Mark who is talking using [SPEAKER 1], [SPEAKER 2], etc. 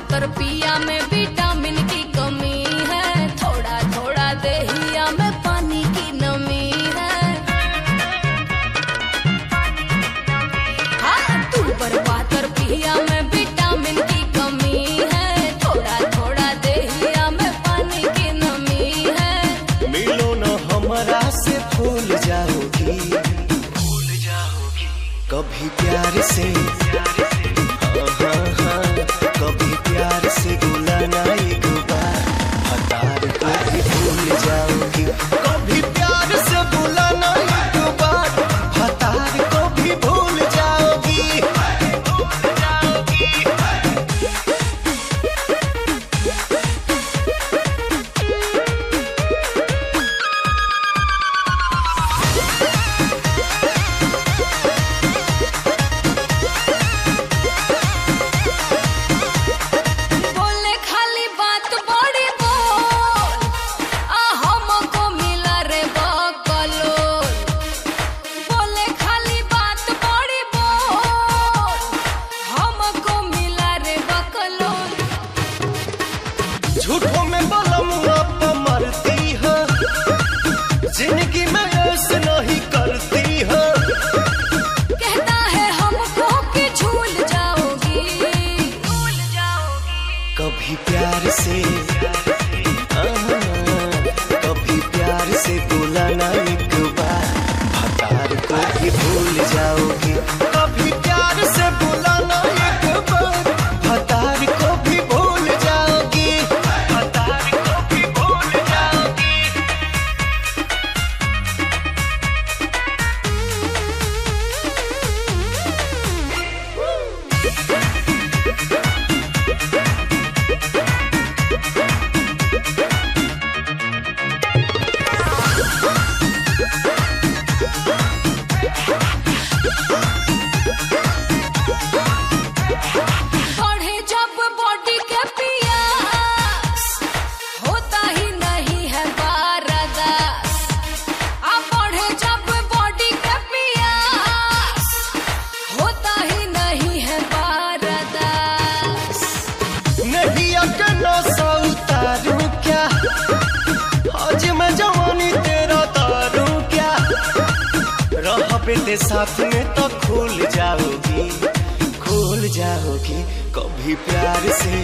[SPEAKER 1] पातर पिया में विटामिन की कमी है, थोड़ा थोड़ा देहिया में पानी की नमी है। हाँ, तू पर पातर पिया में विटामिन की कमी है, थोड़ा थोड़ा देहिया में पानी की नमी है।
[SPEAKER 2] मिलो न हमरा से भूल जाओगी, कभी प्यार से कभी प्यार से बुलाना एक बार, हतार को भी भूल जाओगी। कभी प्यार से बुलाना एक बार, हतार को भी भूल जाओगी।
[SPEAKER 1] बोले खाली बात बड़ी बोल, आ हमको मिला रे बकलोल। बोले खाली बात बड़ी बोल, हमको मिला रे बकलोल।
[SPEAKER 2] झूठों में बलमुआ पे मरती है, जिंदगी में ऐसे नहीं करती है।
[SPEAKER 1] कहता है हमको कि झूल जाओगी, झूल जाओगी।
[SPEAKER 2] कभी प्यार से कभी प्यार से बुलाना एक बार, हतार को भी भूल जाओगी। कभी प्यार से बुलाना एक बार, हतार को भी भूल जाओगी। हतार को भी भूल जाओगी।
[SPEAKER 1] बढ़े जब बॉडी के पियास, होता ही नहीं है बारदास। अब बढ़े जब बॉडी के पियास, होता ही नहीं है बारदास।
[SPEAKER 2] नहीं अकनो सौ उतारूं क्या, आज मैं जवानी तेरा तारूं क्या। रह बेटे साथ में तो खुल जाओगी, खुल जाओगी। कभी प्यार से